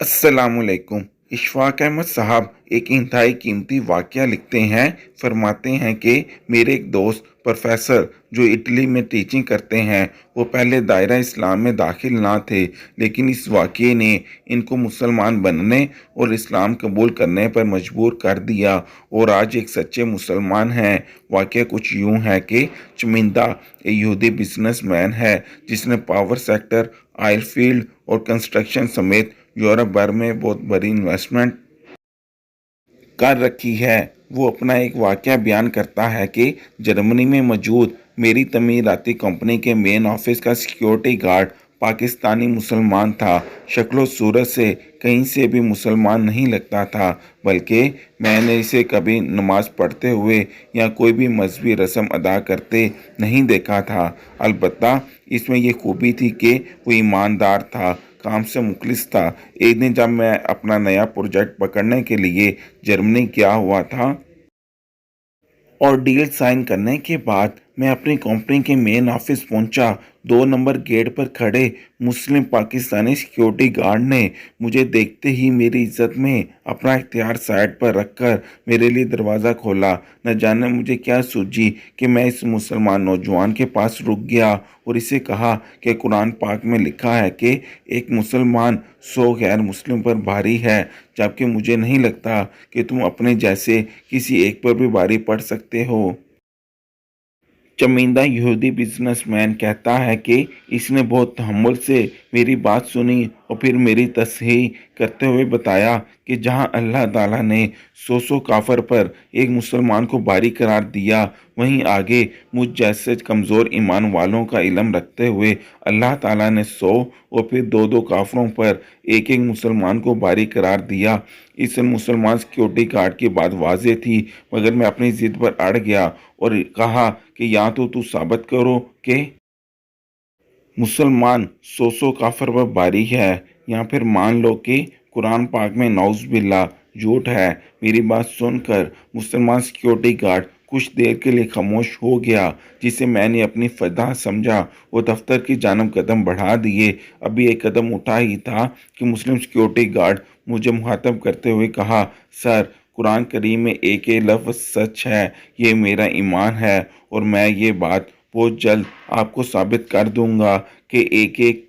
अस्सलामुअलैकुम। इशफाक अहमद साहब एक इंतहाई कीमती वाक़या लिखते हैं। फरमाते हैं कि मेरे एक दोस्त प्रोफेसर जो इटली में टीचिंग करते हैं, वो पहले दायरा इस्लाम में दाखिल ना थे, लेकिन इस वाक़ये ने इनको मुसलमान बनने और इस्लाम कबूल करने पर मजबूर कर दिया और आज एक सच्चे मुसलमान हैं। वाक़या कुछ यूँ है कि चमिंदा एक यहूदी बिजनेसमैन है जिसने पावर सेक्टर, ऑयल फील्ड और कंस्ट्रक्शन समेत यूरोप भर में बहुत बड़ी इन्वेस्टमेंट कर रखी है। वो अपना एक वाक़या बयान करता है कि जर्मनी में मौजूद मेरी तमीराती कंपनी के मेन ऑफिस का सिक्योरिटी गार्ड पाकिस्तानी मुसलमान था। शक्ल सूरत से कहीं से भी मुसलमान नहीं लगता था, बल्कि मैंने इसे कभी नमाज पढ़ते हुए या कोई भी मजहबी रस्म अदा करते नहीं देखा था। अलबत्ता इसमें यह खूबी थी कि वो ईमानदार था, काम से मुखलिस था। एक दिन जब मैं अपना नया प्रोजेक्ट पकड़ने के लिए जर्मनी गया हुआ था और डील साइन करने के बाद मैं अपनी कंपनी के मेन ऑफिस पहुंचा, 2 नंबर गेट पर खड़े मुस्लिम पाकिस्तानी सिक्योरिटी गार्ड ने मुझे देखते ही मेरी इज्जत में अपना इख्तियार साइड पर रखकर मेरे लिए दरवाज़ा खोला। न जाने मुझे क्या सूझी कि मैं इस मुसलमान नौजवान के पास रुक गया और इसे कहा कि कुरान पाक में लिखा है कि एक मुसलमान 100 गैर मुस्लिम पर भारी है, जबकि मुझे नहीं लगता कि तुम अपने जैसे किसी एक पर भी भारी पड़ सकते हो। चमिंदा यहूदी बिजनेसमैन कहता है कि इसने बहुत तहम्मुल से मेरी बात सुनी और फिर मेरी तस्हीह करते हुए बताया कि जहां अल्लाह ताला ने 100 काफर पर एक मुसलमान को बारी करार दिया, वहीं आगे मुझ जैसे कमज़ोर ईमान वालों का इल्म रखते हुए अल्लाह ताला ने 100 और फिर 2 काफरों पर एक एक मुसलमान को बारी करार दिया। इस मुसलमान सिक्योरिटी गार्ड की बात वाज़ेह थी, मगर मैं अपनी ज़िद पर अड़ गया और कहा कि या तो तू साबित करो कि मुसलमान 100 काफर व बारी है, या फिर मान लो कि कुरान पाक में नौज़ बिल्ला झूठ है। मेरी बात सुनकर मुसलमान सिक्योरिटी गार्ड कुछ देर के लिए खामोश हो गया, जिसे मैंने अपनी फदा समझा। वो दफ्तर की जानब कदम बढ़ा दिए। अभी एक कदम उठा ही था कि मुस्लिम सिक्योरिटी गार्ड मुझे मुखातब करते हुए कहा, सर, कुरान करीम में एक लफ्ज़ सच है, ये मेरा ईमान है और मैं ये बात बहुत जल्द आपको साबित कर दूंगा कि एक एक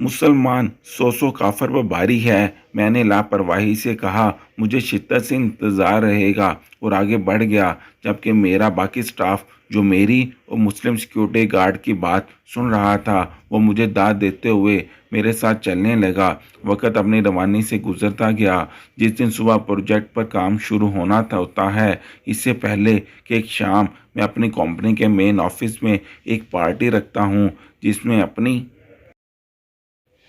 मुसलमान 100 काफर व भारी है। मैंने लापरवाही से कहा, मुझे शिद्दत से इंतज़ार रहेगा, और आगे बढ़ गया, जबकि मेरा बाकी स्टाफ जो मेरी और मुस्लिम सिक्योरिटी गार्ड की बात सुन रहा था, वो मुझे दाद देते हुए मेरे साथ चलने लगा। वक़्त अपनी रवानी से गुजरता गया। जिस दिन सुबह प्रोजेक्ट पर काम शुरू होता है, इससे पहले कि एक शाम मैं अपनी कंपनी के मेन ऑफिस में एक पार्टी रखता हूँ, जिसमें अपनी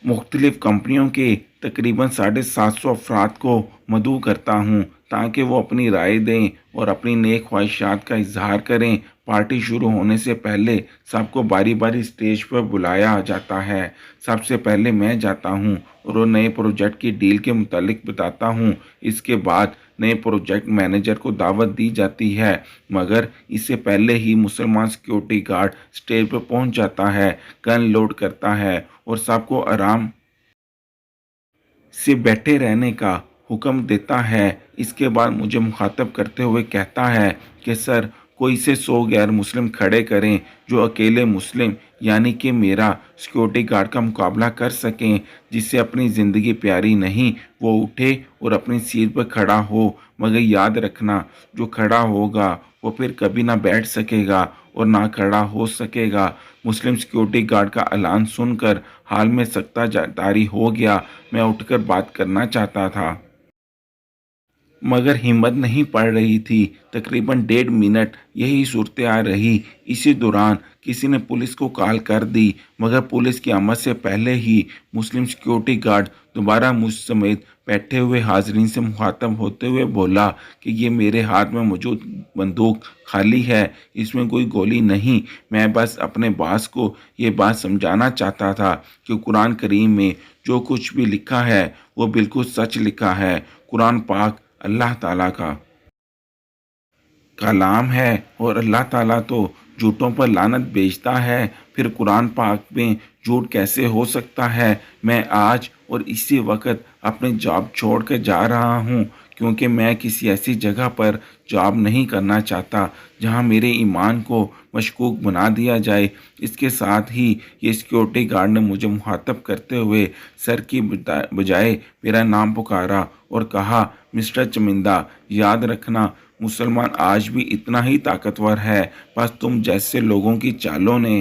मुख्तलिफ़ कंपनियों के तकरीबन 750 अफराद को मदऊ करता हूँ ताकि वो अपनी राय दें और अपनी नेक ख्वाहिशात का इजहार करें। पार्टी शुरू होने से पहले सबको बारी बारी स्टेज पर बुलाया जाता है। सबसे पहले मैं जाता हूँ और वो नए प्रोजेक्ट की डील के मुतालिक बताता हूँ। इसके बाद नए प्रोजेक्ट मैनेजर को दावत दी जाती है, मगर इससे पहले ही मुसलमान सिक्योरिटी गार्ड स्टेज पर पहुंच जाता है, गन लोड करता है और सबको आराम से बैठे रहने का हुक्म देता है। इसके बाद मुझे मुखातब करते हुए कहता है कि सर, कोई से 100 गैर मुस्लिम खड़े करें जो अकेले मुस्लिम यानी कि मेरा सिक्योरिटी गार्ड का मुकाबला कर सकें। जिससे अपनी ज़िंदगी प्यारी नहीं, वो उठे और अपनी सीट पर खड़ा हो, मगर याद रखना, जो खड़ा होगा वो फिर कभी ना बैठ सकेगा और ना खड़ा हो सकेगा। मुस्लिम सिक्योरिटी गार्ड का ऐलान सुनकर हाल में सख्ता जारी हो गया। मैं उठकर बात करना चाहता था, मगर हिम्मत नहीं पड़ रही थी। तकरीबन 1.5 मिनट यही सूरत आ रही। इसी दौरान किसी ने पुलिस को कॉल कर दी, मगर पुलिस की आमद से पहले ही मुस्लिम सिक्योरिटी गार्ड दोबारा मुझ समेत बैठे हुए हाजरीन से मुखातब होते हुए बोला कि ये मेरे हाथ में मौजूद बंदूक खाली है, इसमें कोई गोली नहीं। मैं बस अपने बास को ये बात समझाना चाहता था कि कुरान करीम में जो कुछ भी लिखा है वो बिल्कुल सच लिखा है। कुरान पाक अल्लाह ताला का कलाम है और अल्लाह ताला तो झूठों पर लानत भेजता है। फिर कुरान पाक में جھوٹ کیسے ہو سکتا ہے؟ میں آج اور اسی وقت اپنی جاب چھوڑ کر جا رہا ہوں، کیونکہ میں کسی ایسی جگہ پر جاب نہیں کرنا چاہتا جہاں میرے ایمان کو مشکوک بنا دیا جائے۔ اس کے ساتھ ہی یہ سیکیورٹی گارڈ نے مجھے مخاطب کرتے ہوئے سر کی بجائے میرا نام پکارا اور کہا، مسٹر چمندہ، یاد رکھنا مسلمان آج بھی اتنا ہی طاقتور ہے، بس تم جیسے لوگوں کی چالوں نے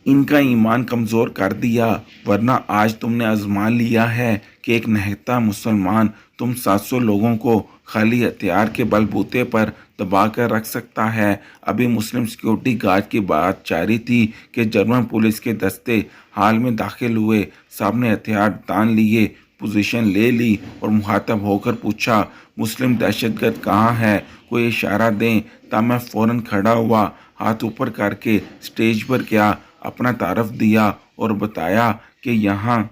ان کا ایمان کمزور کر دیا، ورنہ آج تم نے آزما لیا ہے کہ ایک نہتا مسلمان تم 700 لوگوں کو خالی ہتھیار کے بل بوتے پر دبا کر رکھ سکتا ہے۔ ابھی مسلم سیکیورٹی گارڈ کی بات جاری تھی کہ جرمن پولیس کے دستے ہال میں داخل ہوئے۔ سب نے ہتھیار تان لیے، پوزیشن لے لی اور مخاطب ہو کر پوچھا، مسلم دہشت گرد کہاں ہے؟ کوئی اشارہ دیں۔ تب میں فوراً کھڑا ہوا، ہاتھ اوپر کر کے سٹیج پر گیا، اپنا تعارف دیا اور بتایا کہ یہاں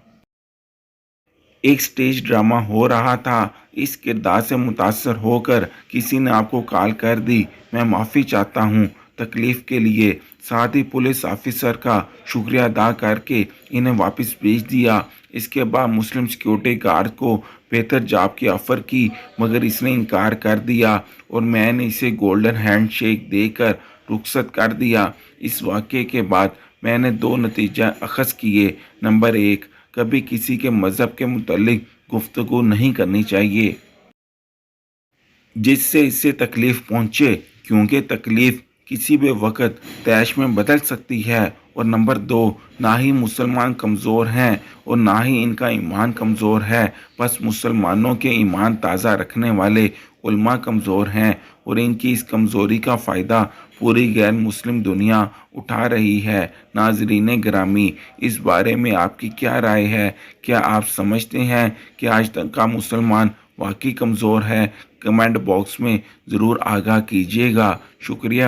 ایک سٹیج ڈرامہ ہو رہا تھا۔ اس کردار سے متاثر ہو کر کسی نے آپ کو کال کر دی۔ میں معافی چاہتا ہوں تکلیف کے لیے۔ ساتھ ہی پولیس آفیسر کا شکریہ ادا کر کے انہیں واپس بھیج دیا۔ اس کے بعد مسلم سیکیورٹی گارڈ کو بہتر جاب کی آفر کی، مگر اس نے انکار کر دیا اور میں نے اسے گولڈن ہینڈ شیک دے کر رخصت کر دیا۔ اس واقعے کے بعد میں نے 2 نتیجے اخذ کیے۔ نمبر 1، کبھی کسی کے مذہب کے متعلق گفتگو نہیں کرنی چاہیے جس سے اسے تکلیف پہنچے، کیونکہ تکلیف کسی بھی وقت طیش میں بدل سکتی ہے۔ اور نمبر 2، نہ ہی مسلمان کمزور ہیں اور نہ ہی ان کا ایمان کمزور ہے، بس مسلمانوں کے ایمان تازہ رکھنے والے علماء کمزور ہیں اور ان کی اس کمزوری کا فائدہ پوری غیر مسلم دنیا اٹھا رہی ہے۔ ناظرین گرامی، اس بارے میں آپ کی کیا رائے ہے؟ کیا آپ سمجھتے ہیں کہ آج تک کا مسلمان واقعی کمزور ہے؟ کمنٹ باکس میں ضرور آگاہ کیجیے گا۔ شکریہ۔